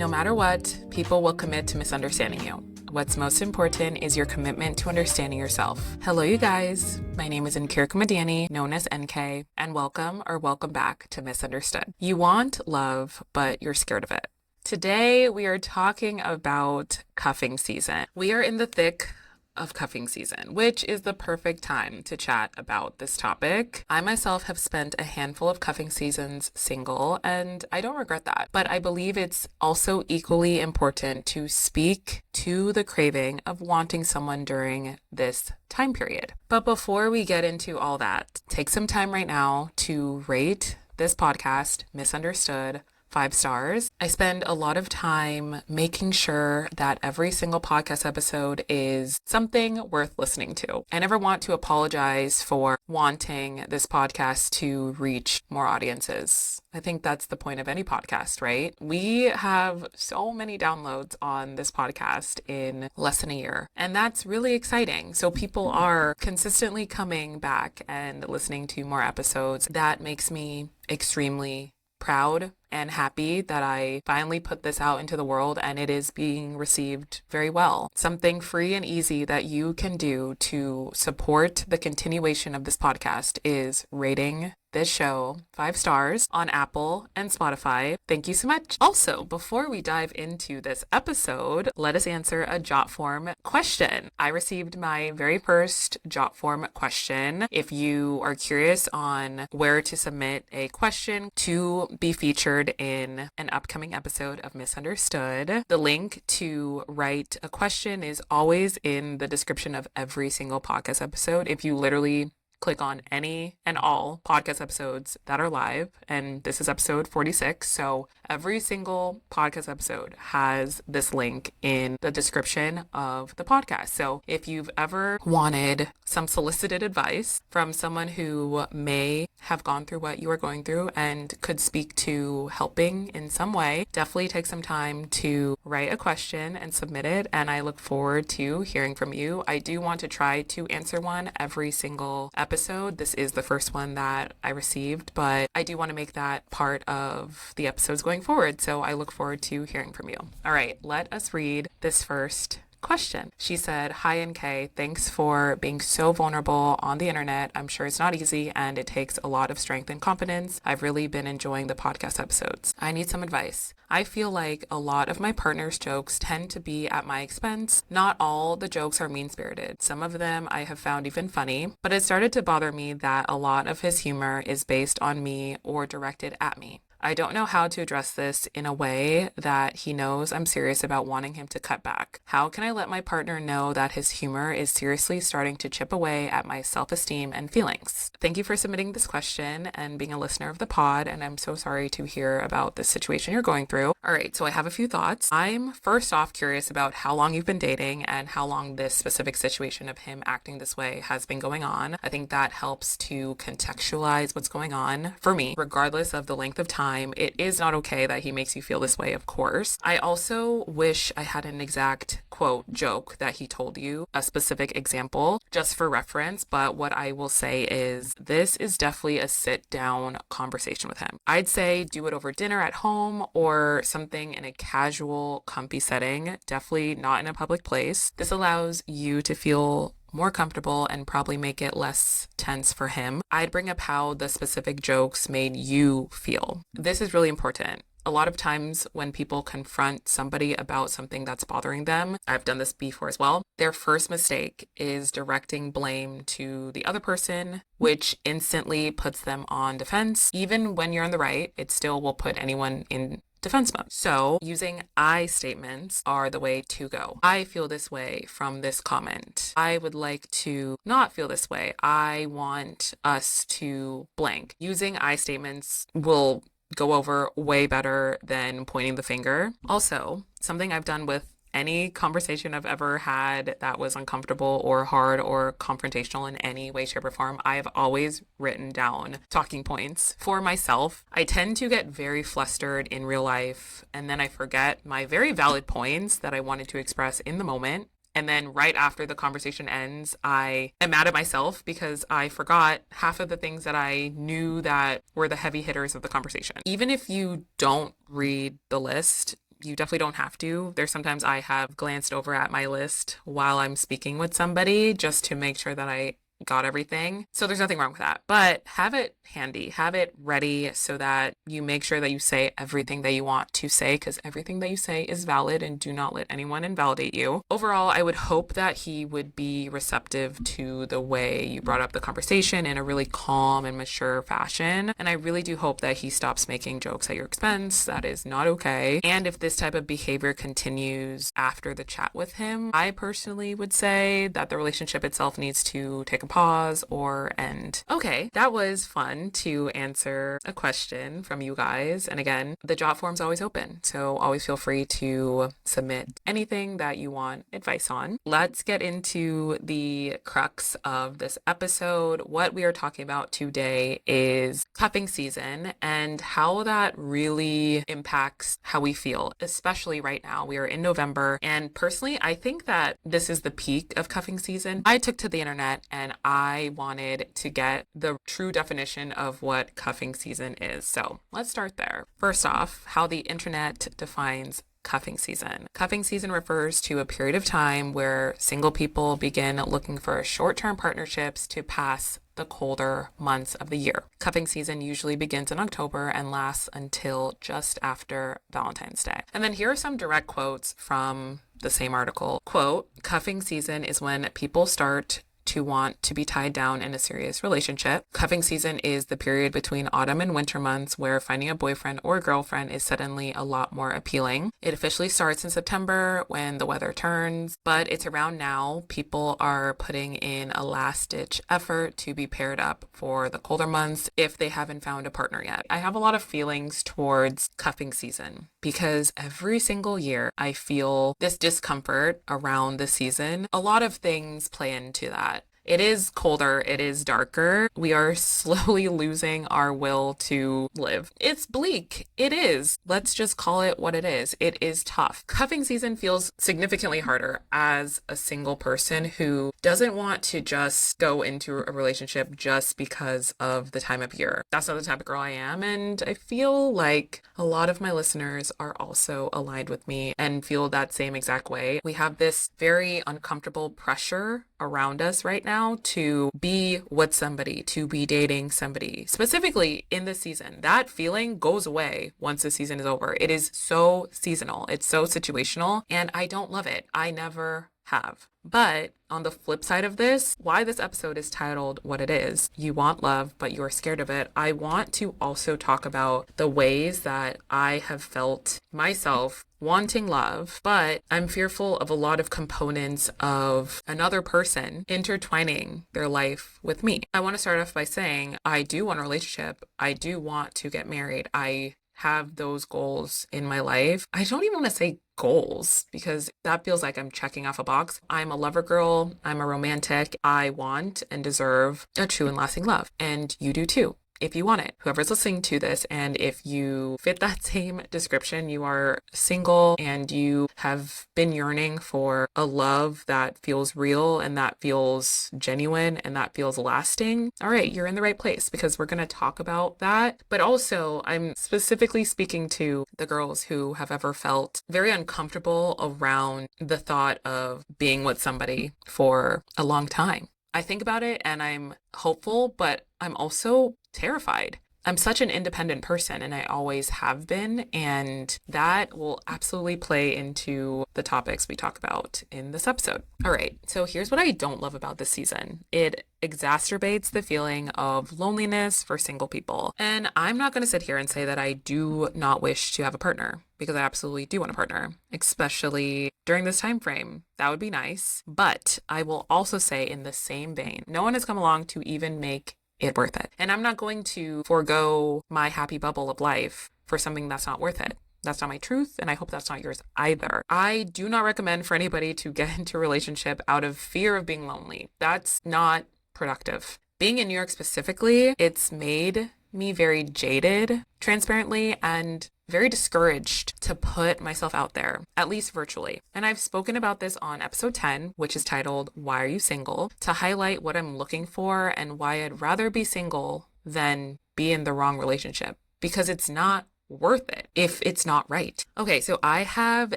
No matter what, people will commit to misunderstanding you. What's most important is your commitment to understanding yourself. Hello, you guys. My name is Nkirka Madiani, known as NK, and welcome back to Misunderstood. You want love, but you're scared of it. Today, we are talking about cuffing season. We are in the thick of cuffing season, which is the perfect time to chat about this topic. I myself have spent a handful of cuffing seasons single, and I don't regret that. But I believe it's also equally important to speak to the craving of wanting someone during this time period. But before we get into all that, take some time right now to rate this podcast, Misunderstood, 5 stars. I spend a lot of time making sure that every single podcast episode is something worth listening to. I never want to apologize for wanting this podcast to reach more audiences. I think that's the point of any podcast, right? We have so many downloads on this podcast in less than a year, and that's really exciting. So people are consistently coming back and listening to more episodes. That makes me extremely proud and happy that I finally put this out into the world and it is being received very well. Something free and easy that you can do to support the continuation of this podcast is rating this show 5 stars on Apple and Spotify. Thank you so much. Also, before we dive into this episode, let us answer a Jotform question. I received my very first Jotform question. If you are curious on where to submit a question to be featured in an upcoming episode of Misunderstood, the link to write a question is always in the description of every single podcast episode. If you literally click on any and all podcast episodes that are live, and this is episode 46, so every single podcast episode has this link in the description of the podcast. So if you've ever wanted some solicited advice from someone who may have gone through what you are going through and could speak to helping in some way, definitely take some time to write a question and submit it, and I look forward to hearing from you. I do want to try to answer one every single episode. This is the first one that I received, but I do want to make that part of the episodes going forward, so I look forward to hearing from you. All right, let us read this first question. She said, "Hi NK, thanks for being so vulnerable on the internet. I'm sure it's not easy and it takes a lot of strength and confidence. I've really been enjoying the podcast episodes. I need some advice. I feel like a lot of my partner's jokes tend to be at my expense. Not all the jokes are mean-spirited. Some of them I have found even funny, but it started to bother me that a lot of his humor is based on me or directed at me. I don't know how to address this in a way that he knows I'm serious about wanting him to cut back. How can I let my partner know that his humor is seriously starting to chip away at my self-esteem and feelings?" Thank you for submitting this question and being a listener of the pod, and I'm so sorry to hear about the situation you're going through. All right, so I have a few thoughts. I'm first off curious about how long you've been dating and how long this specific situation of him acting this way has been going on. I think that helps to contextualize what's going on for me, regardless of the length of time. It is not okay that he makes you feel this way, of course. I also wish I had an exact quote joke that he told you, a specific example, just for reference. But what I will say is this is definitely a sit down conversation with him. I'd say do it over dinner at home or something in a casual, comfy setting, definitely not in a public place. This allows you to feel more comfortable and probably make it less tense for him. I'd bring up how the specific jokes made you feel. This is really important. A lot of times when people confront somebody about something that's bothering them, I've done this before as well, their first mistake is directing blame to the other person, which instantly puts them on defense. Even when you're in the right, it still will put anyone in defense mode. So using I statements are the way to go. I feel this way from this comment. I would like to not feel this way. I want us to blank. Using I statements will go over way better than pointing the finger. Also, something I've done with any conversation I've ever had that was uncomfortable or hard or confrontational in any way, shape, or form, I've always written down talking points for myself. I tend to get very flustered in real life, and then I forget my very valid points that I wanted to express in the moment. And then right after the conversation ends, I am mad at myself because I forgot half of the things that I knew that were the heavy hitters of the conversation. Even if you don't read the list, You definitely don't have to. There's sometimes I have glanced over at my list while I'm speaking with somebody just to make sure that I got everything. So there's nothing wrong with that. But have it handy, have it ready so that you make sure that you say everything that you want to say, because everything that you say is valid, and do not let anyone invalidate you. Overall, I would hope that he would be receptive to the way you brought up the conversation in a really calm and mature fashion. And I really do hope that he stops making jokes at your expense. That is not okay. And if this type of behavior continues after the chat with him, I personally would say that the relationship itself needs to take a pause or end. Okay, that was fun to answer a question from you guys. And again, the jot form's always open, so always feel free to submit anything that you want advice on. Let's get into the crux of this episode. What we are talking about today is cuffing season and how that really impacts how we feel, especially right now. We are in November, and personally, I think that this is the peak of cuffing season. I took to the internet and I wanted to get the true definition of what cuffing season is. So let's start there. First off, how the internet defines cuffing season. Cuffing season refers to a period of time where single people begin looking for short-term partnerships to pass the colder months of the year. Cuffing season usually begins in October and lasts until just after Valentine's Day. And then here are some direct quotes from the same article. Quote, cuffing season is when people start to want to be tied down in a serious relationship. Cuffing season is the period between autumn and winter months where finding a boyfriend or girlfriend is suddenly a lot more appealing. It officially starts in September when the weather turns, but it's around now people are putting in a last-ditch effort to be paired up for the colder months if they haven't found a partner yet. I have a lot of feelings towards cuffing season because every single year I feel this discomfort around the season. A lot of things play into that. It is colder, it is darker. We are slowly losing our will to live. It's bleak. It is. Let's just call it what it is. It is tough. Cuffing season feels significantly harder as a single person who doesn't want to just go into a relationship just because of the time of year. That's not the type of girl I am, and I feel like a lot of my listeners are also aligned with me and feel that same exact way. We have this very uncomfortable pressure around us right now to be with somebody, to be dating somebody, specifically in the season. That feeling goes away once the season is over. It is so seasonal. It's so situational, and I don't love it. I never have. But on the flip side of this, why this episode is titled what it is, you want love, but you're scared of it, I want to also talk about the ways that I have felt myself wanting love, but I'm fearful of a lot of components of another person intertwining their life with me. I want to start off by saying I do want a relationship. I do want to get married. I have those goals in my life. I don't even want to say goals because that feels like I'm checking off a box. I'm a lover girl. I'm a romantic. I want and deserve a true and lasting love. And you do too, if you want it. Whoever's listening to this, and if you fit that same description, you are single and you have been yearning for a love that feels real and that feels genuine and that feels lasting, all right, you're in the right place because we're going to talk about that. But also, I'm specifically speaking to the girls who have ever felt very uncomfortable around the thought of being with somebody for a long time. I think about it and I'm hopeful, but I'm also terrified. I'm such an independent person and I always have been, and that will absolutely play into the topics we talk about in this episode. All right, so here's what I don't love about this season. It exacerbates the feeling of loneliness for single people. And I'm not going to sit here and say that I do not wish to have a partner, because I absolutely do want a partner, especially during this time frame. That would be nice. But I will also say in the same vein, no one has come along to even make it worth it. And I'm not going to forego my happy bubble of life for something that's not worth it. That's not my truth, and I hope that's not yours either. I do not recommend for anybody to get into a relationship out of fear of being lonely. That's not productive. Being in New York specifically, it's made me very jaded, transparently, and very discouraged to put myself out there, at least virtually. And I've spoken about this on episode 10, which is titled, Why Are You Single?, to highlight what I'm looking for and why I'd rather be single than be in the wrong relationship, because it's not worth it if it's not right. Okay, so I have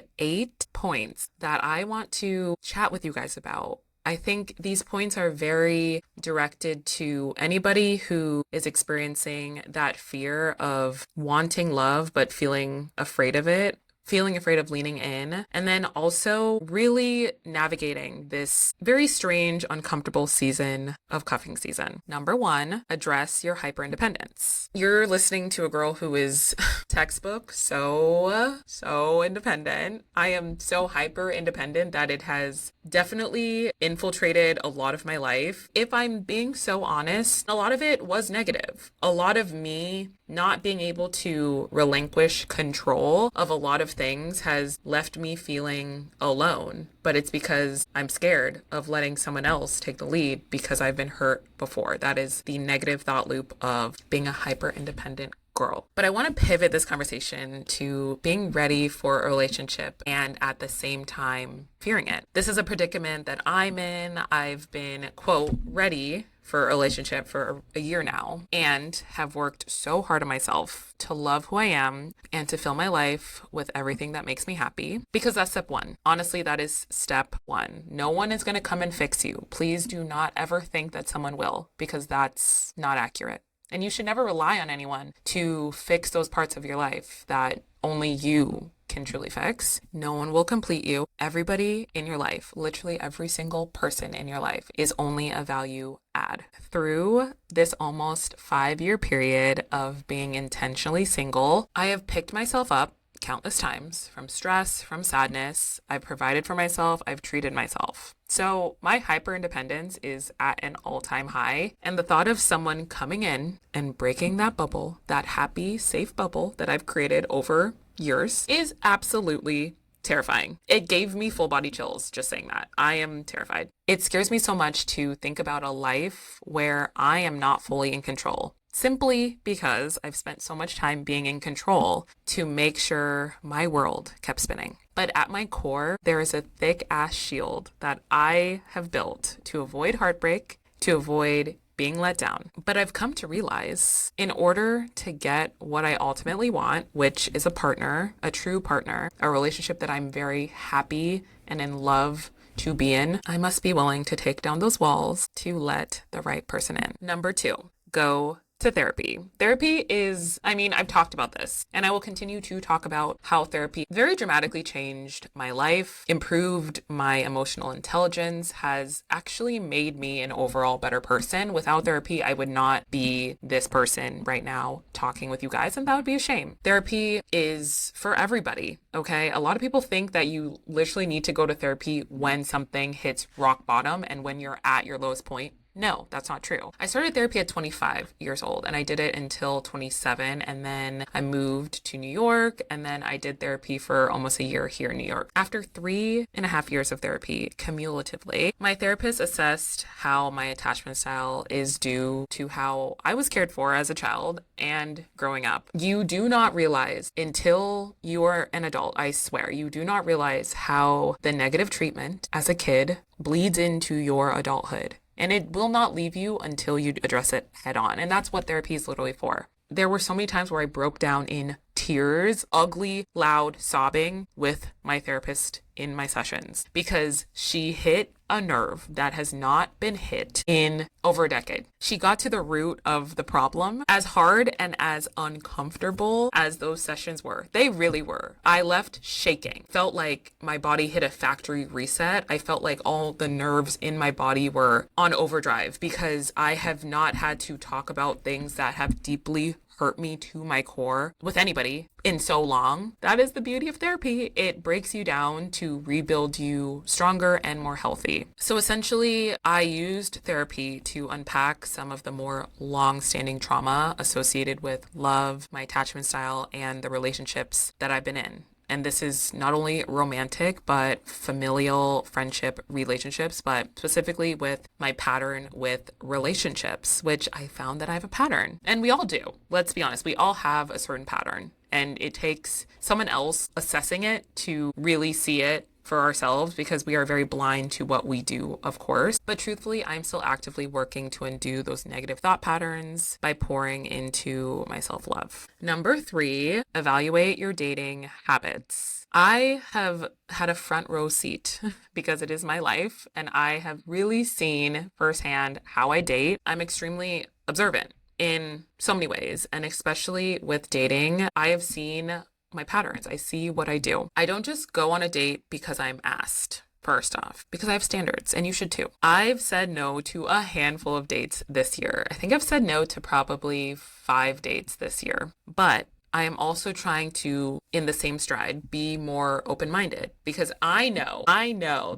8 points that I want to chat with you guys about. I think these points are very directed to anybody who is experiencing that fear of wanting love but feeling afraid of it, feeling afraid of leaning in, and then also really navigating this very strange, uncomfortable season of cuffing season. Number 1, address your hyperindependence. You're listening to a girl who is textbook so independent. I am so hyper independent that it has definitely infiltrated a lot of my life. If I'm being so honest, a lot of it was negative. A lot of me not being able to relinquish control of a lot of things has left me feeling alone. But it's because I'm scared of letting someone else take the lead because I've been hurt before. That is the negative thought loop of being a hyper independent girl. But I want to pivot this conversation to being ready for a relationship and at the same time fearing it. This is a predicament that I'm in. I've been, quote, ready for a relationship for a year now and have worked so hard on myself to love who I am and to fill my life with everything that makes me happy, because that's step 1. Honestly, that is step 1. No one is going to come and fix you. Please do not ever think that someone will, because that's not accurate. And you should never rely on anyone to fix those parts of your life that only you can truly fix. No one will complete you. Everybody in your life, literally every single person in your life, is only a value add. Through this almost 5-year period of being intentionally single, I have picked myself up countless times from stress, from sadness. I've provided for myself. I've treated myself. So my hyper independence is at an all-time high. And the thought of someone coming in and breaking that bubble, that happy, safe bubble that I've created over years, is absolutely terrifying. It gave me full body chills just saying that. I am terrified. It scares me so much to think about a life where I am not fully in control, simply because I've spent so much time being in control to make sure my world kept spinning. But at my core, there is a thick ass shield that I have built to avoid heartbreak, to avoid being let down. But I've come to realize in order to get what I ultimately want, which is a partner, a true partner, a relationship that I'm very happy and in love to be in, I must be willing to take down those walls to let the right person in. Number 2, go to therapy. Therapy is, I've talked about this and I will continue to talk about how therapy very dramatically changed my life, improved my emotional intelligence, has actually made me an overall better person. Without therapy, I would not be this person right now talking with you guys, and that would be a shame. Therapy is for everybody, okay? A lot of people think that you literally need to go to therapy when something hits rock bottom and when you're at your lowest point. No, that's not true. I started therapy at 25 years old and I did it until 27. And then I moved to New York and then I did therapy for almost a year here in New York. After 3.5 years of therapy, cumulatively, my therapist assessed how my attachment style is due to how I was cared for as a child and growing up. You do not realize until you are an adult, I swear, you do not realize how the negative treatment as a kid bleeds into your adulthood. And it will not leave you until you address it head on. And that's what therapy is literally for. There were so many times where I broke down in tears, ugly, loud sobbing with my therapist in my sessions because she hit a nerve that has not been hit in over a decade. She got to the root of the problem. As hard and as uncomfortable as those sessions were, they really were. I left shaking. Felt like my body hit a factory reset. I felt like all the nerves in my body were on overdrive because I have not had to talk about things that have deeply hurt me to my core with anybody in so long. That is the beauty of therapy. It breaks you down to rebuild you stronger and more healthy. So essentially, I used therapy to unpack some of the more long-standing trauma associated with love, my attachment style, and the relationships that I've been in. And this is not only romantic, but familial friendship relationships, but specifically with my pattern with relationships, which I found that I have a pattern. And we all do. Let's be honest. We all have a certain pattern. And it takes someone else assessing it to really see it for ourselves because we are very blind to what we do, of course. But truthfully, I'm still actively working to undo those negative thought patterns by pouring into my self-love. Number 3, evaluate your dating habits. I have had a front row seat because it is my life, and I have really seen firsthand how I date. I'm extremely observant in so many ways, and especially with dating, I have seen my patterns. I see what I do. I don't just go on a date because I'm asked. First off, because I have standards, and you should too. I've said no to a handful of dates this year. I think I've said no to probably 5 dates this year, but I am also trying to, in the same stride, be more open-minded because I know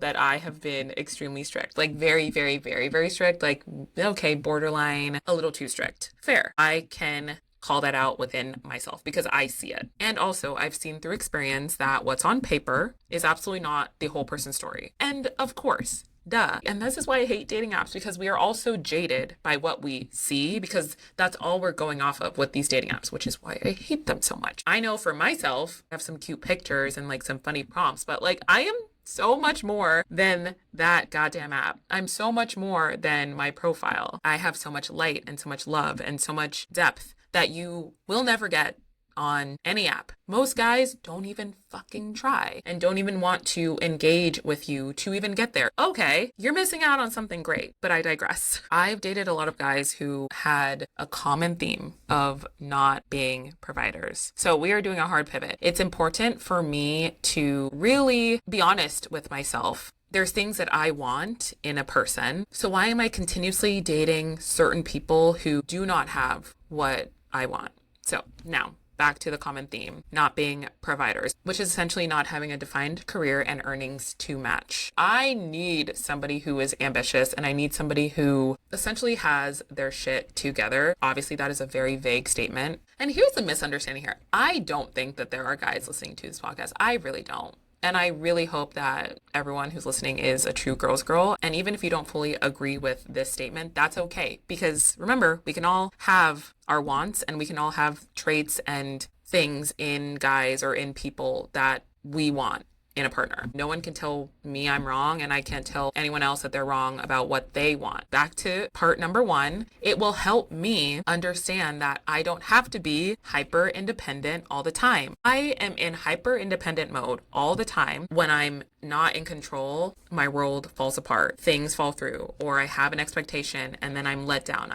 that I have been extremely strict, like very, very, very, very strict, like, okay, borderline, a little too strict. Fair. I can call that out within myself because I see it. And also I've seen through experience that what's on paper is absolutely not the whole person's story. And of course, duh. And this is why I hate dating apps, because we are all so jaded by what we see, because that's all we're going off of with these dating apps, which is why I hate them so much. I know for myself, I have some cute pictures and like some funny prompts, but like I am so much more than that goddamn app. I'm so much more than my profile. I have so much light and so much love and so much depth that you will never get on any app. Most guys don't even fucking try and don't even want to engage with you to even get there. Okay, you're missing out on something great, but I digress. I've dated a lot of guys who had a common theme of not being providers. So we are doing a hard pivot. It's important for me to really be honest with myself. There's things that I want in a person. So why am I continuously dating certain people who do not have what I want? So now, back to the common theme, not being providers, which is essentially not having a defined career and earnings to match. I need somebody who is ambitious, and I need somebody who essentially has their shit together. Obviously, that is a very vague statement. And here's the misunderstanding here. I don't think that there are guys listening to this podcast. I really don't. And I really hope that everyone who's listening is a true girl's girl. And even if you don't fully agree with this statement, that's okay. Because remember, we can all have our wants and we can all have traits and things in guys or in people that we want in a partner. No one can tell me I'm wrong, and I can't tell anyone else that they're wrong about what they want. Back to part number 1, it will help me understand that I don't have to be hyper independent all the time. I am in hyper independent mode all the time. When I'm not in control, my world falls apart. Things fall through, or I have an expectation and then I'm let down.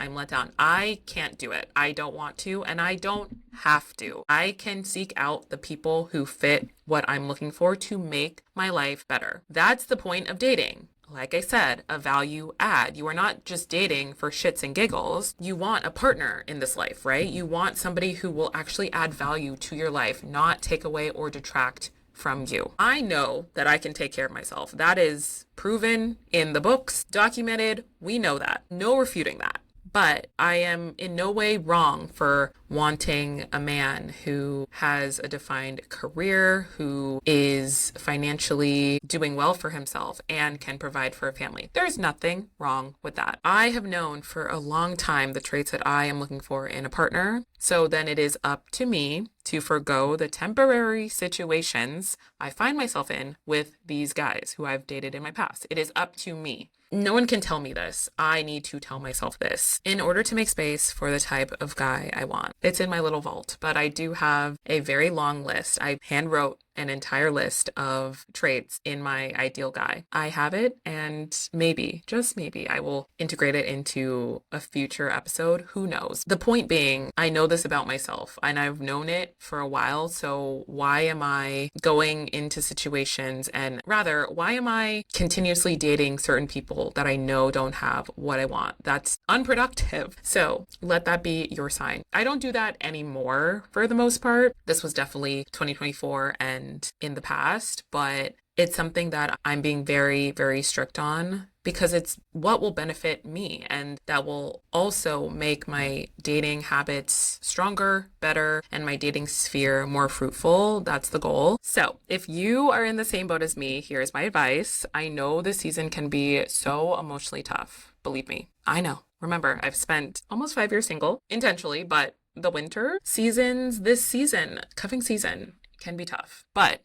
I can't do it. I don't want to, and I don't have to. I can seek out the people who fit what I'm looking for to make my life better. That's the point of dating. Like I said, a value add. You are not just dating for shits and giggles. You want a partner in this life, right? You want somebody who will actually add value to your life, not take away or detract from you. I know that I can take care of myself. That is proven in the books, documented. We know that. No refuting that. But I am in no way wrong for wanting a man who has a defined career, who is financially doing well for himself and can provide for a family. There's nothing wrong with that. I have known for a long time the traits that I am looking for in a partner. So then it is up to me to forgo the temporary situations I find myself in with these guys who I've dated in my past. It is up to me. No one can tell me this. I need to tell myself this in order to make space for the type of guy I want. It's in my little vault, but I do have a very long list. I hand wrote an entire list of traits in my ideal guy. I have it, and maybe, just maybe, I will integrate it into a future episode. Who knows? The point being, I know this about myself, and I've known it for a while, so why am I going into situations, and rather, why am I continuously dating certain people that I know don't have what I want? That's unproductive. So let that be your sign. I don't do that anymore for the most part. This was definitely 2024 and in the past, but it's something that I'm being very, very strict on because it's what will benefit me, and that will also make my dating habits stronger, better, and my dating sphere more fruitful. That's the goal. So if you are in the same boat as me, here's my advice. I know this season can be so emotionally tough. Believe me, I know. Remember, I've spent almost 5 years single, intentionally, but the winter seasons, this season, cuffing season, can be tough. But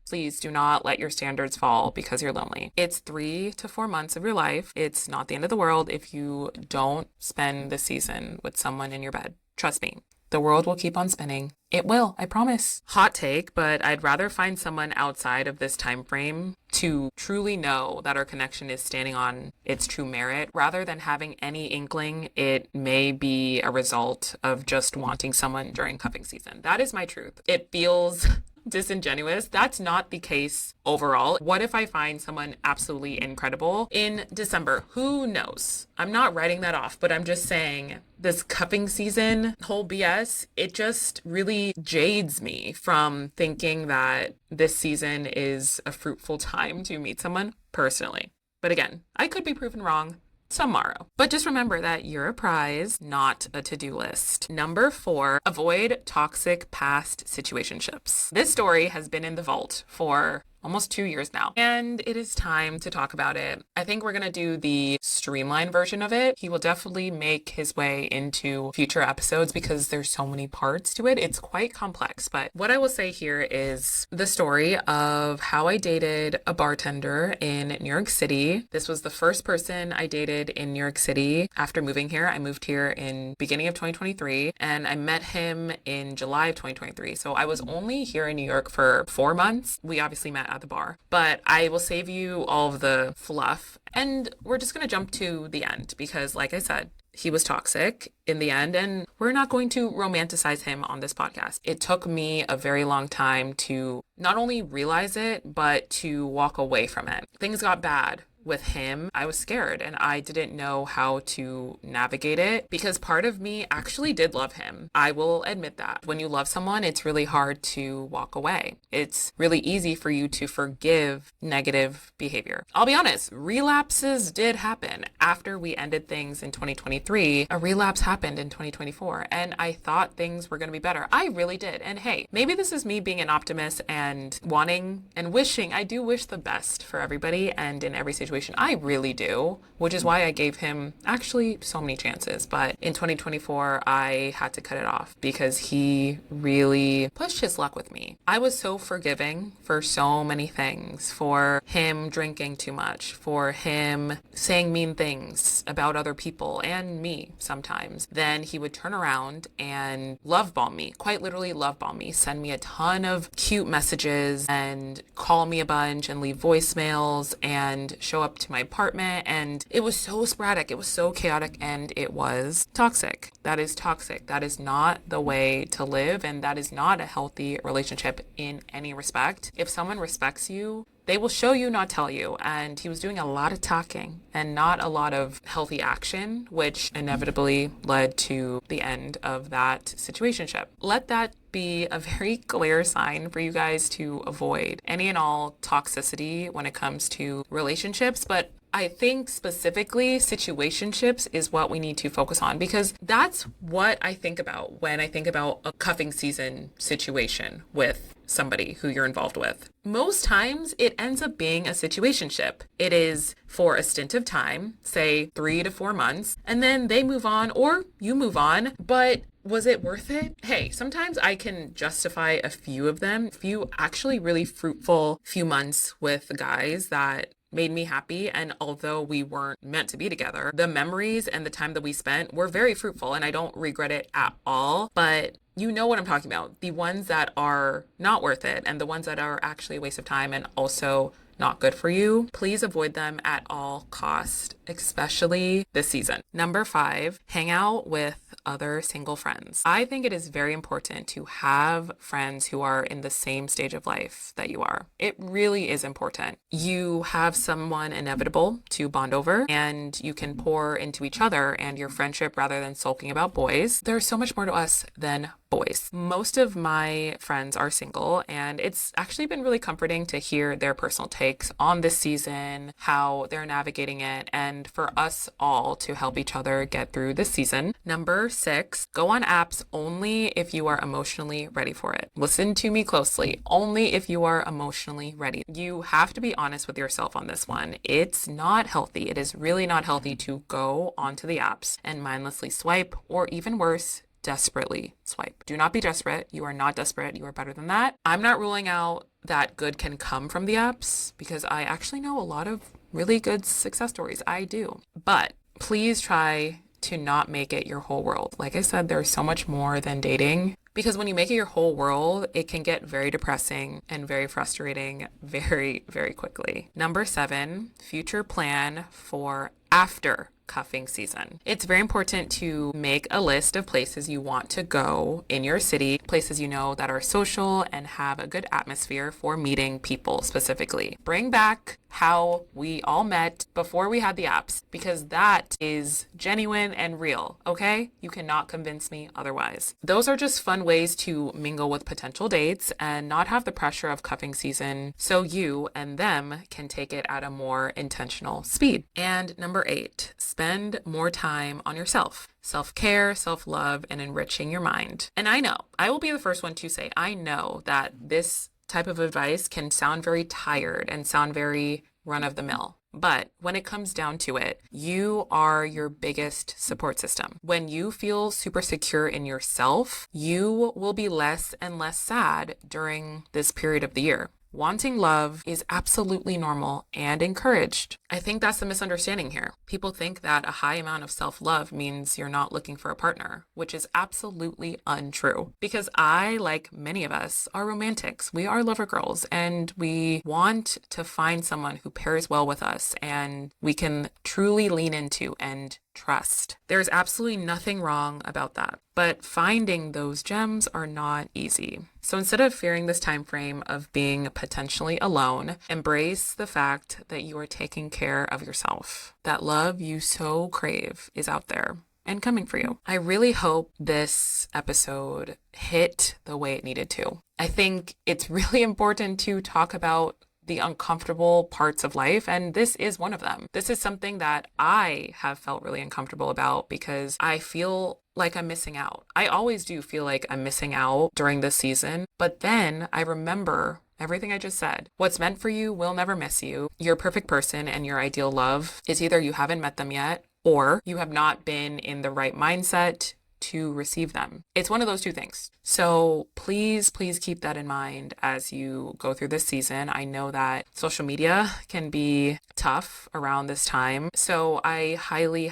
please do not let your standards fall because you're lonely. It's 3 to 4 months of your life. It's not the end of the world if you don't spend the season with someone in your bed. Trust me. The world will keep on spinning. It will, I promise. Hot take, but I'd rather find someone outside of this time frame to truly know that our connection is standing on its true merit rather than having any inkling it may be a result of just wanting someone during cuffing season. That is my truth. It feels disingenuous. That's not the case overall. What if I find someone absolutely incredible in December? Who knows? I'm not writing that off, but I'm just saying this cuffing season, whole BS, it just really jades me from thinking that this season is a fruitful time to meet someone personally. But again, I could be proven wrong tomorrow. But just remember that you're a prize, not a to-do list. Number 4, avoid toxic past situationships. This story has been in the vault for almost 2 years now, and it is time to talk about it. I think we're going to do the streamlined version of it. He will definitely make his way into future episodes because there's so many parts to it. It's quite complex, but what I will say here is the story of how I dated a bartender in New York City. This was the first person I dated in New York City after moving here. I moved here in beginning of 2023, and I met him in July of 2023. So I was only here in New York for 4 months. We obviously met at the bar, but I will save you all of the fluff and we're just going to jump to the end because, like I said, he was toxic in the end and we're not going to romanticize him on this podcast. It took me a very long time to not only realize it, but to walk away from it. Things got bad with him. I was scared and I didn't know how to navigate it because part of me actually did love him. I will admit that. When you love someone, it's really hard to walk away. It's really easy for you to forgive negative behavior. I'll be honest, relapses did happen. After we ended things in 2023, a relapse happened in 2024 and I thought things were going to be better. I really did. And hey, maybe this is me being an optimist and wanting and wishing. I do wish the best for everybody and in every situation. I really do, which is why I gave him actually so many chances. But in 2024, I had to cut it off because he really pushed his luck with me. I was so forgiving for so many things, for him drinking too much, for him saying mean things about other people and me sometimes. Then he would turn around and love bomb me, quite literally love bomb me, send me a ton of cute messages and call me a bunch and leave voicemails and show up to my apartment. And it was so sporadic, it was so chaotic, and it was toxic. That is toxic. That is not the way to live, and that is not a healthy relationship in any respect. If someone respects you, they will show you, not tell you. And he was doing a lot of talking and not a lot of healthy action, which inevitably led to the end of that situationship. Let that be a very clear sign for you guys to avoid any and all toxicity when it comes to relationships. But I think specifically situationships is what we need to focus on because that's what I think about when I think about a cuffing season situation with somebody who you're involved with. Most times it ends up being a situationship. It is for a stint of time, say 3 to 4 months, and then they move on or you move on, but was it worth it? Hey, sometimes I can justify a few of them, a few actually really fruitful few months with guys that made me happy. And although we weren't meant to be together, the memories and the time that we spent were very fruitful and I don't regret it at all. But you know what I'm talking about. The ones that are not worth it and the ones that are actually a waste of time and also not good for you, please avoid them at all cost, especially this season. Number 5, hang out with other single friends. I think it is very important to have friends who are in the same stage of life that you are. It really is important. You have someone inevitable to bond over and you can pour into each other and your friendship rather than sulking about boys. There's so much more to us than boys. Most of my friends are single and it's actually been really comforting to hear their personal takes on this season, how they're navigating it, and for us all to help each other get through this season. Number 6, go on apps only if you are emotionally ready for it. Listen to me closely. Only if you are emotionally ready. You have to be honest with yourself on this one. It's not healthy. It is really not healthy to go onto the apps and mindlessly swipe, or even worse, desperately swipe. Do not be desperate. You are not desperate. You are better than that. I'm not ruling out that good can come from the apps because I actually know a lot of really good success stories. I do. But please try to not make it your whole world. Like I said, there's so much more than dating. Because when you make it your whole world, it can get very depressing and very frustrating very, very quickly. Number 7, future plan for after cuffing season. It's very important to make a list of places you want to go in your city, places you know that are social and have a good atmosphere for meeting people specifically. Bring back how we all met before we had the apps, because that is genuine and real, okay? You cannot convince me otherwise. Those are just fun ways to mingle with potential dates and not have the pressure of cuffing season, so you and them can take it at a more intentional speed. And number 8, spend more time on yourself. Self-care, self-love, and enriching your mind. And I know, I will be the first one to say, I know that this type of advice can sound very tired and sound very run-of-the-mill. But when it comes down to it, you are your biggest support system. When you feel super secure in yourself, you will be less and less sad during this period of the year. Wanting love is absolutely normal and encouraged. I think that's the misunderstanding here. People think that a high amount of self-love means you're not looking for a partner, which is absolutely untrue. Because I, like many of us, are romantics. We are lover girls, and we want to find someone who pairs well with us and we can truly lean into and trust. There's absolutely nothing wrong about that, but finding those gems are not easy. So instead of fearing this time frame of being potentially alone, embrace the fact that you are taking care of yourself. That love you so crave is out there and coming for you. I really hope this episode hit the way it needed to. I think it's really important to talk about the uncomfortable parts of life, and this is one of them. This is something that I have felt really uncomfortable about because I feel like I'm missing out. I always do feel like I'm missing out during this season, but then I remember everything I just said. What's meant for you will never miss you. Your perfect person and your ideal love is either you haven't met them yet or you have not been in the right mindset to receive them. It's one of those two things. So please keep that in mind as you go through this season. I know that social media can be tough around this time. So I highly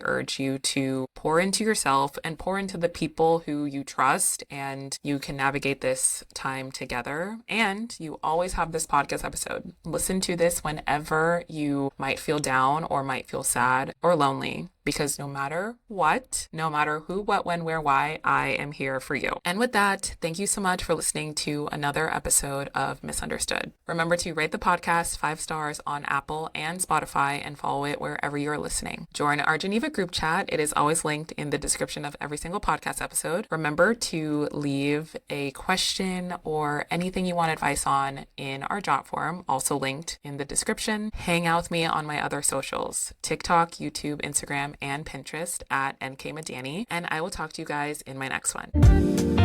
urge you to pour into yourself and pour into the people who you trust, and you can navigate this time together. And you always have this podcast episode. Listen to this whenever you might feel down or might feel sad or lonely. Because no matter what, no matter who, what, when, where, why, I am here for you. And with that, thank you so much for listening to another episode of Misunderstood. Remember to rate the podcast 5 stars on Apple and Spotify and follow it wherever you're listening. Join our Geneva group chat. It is always linked in the description of every single podcast episode. Remember to leave a question or anything you want advice on in our jot form, also linked in the description. Hang out with me on my other socials, TikTok, YouTube, Instagram, and Pinterest at NK Madani, and I will talk to you guys in my next one.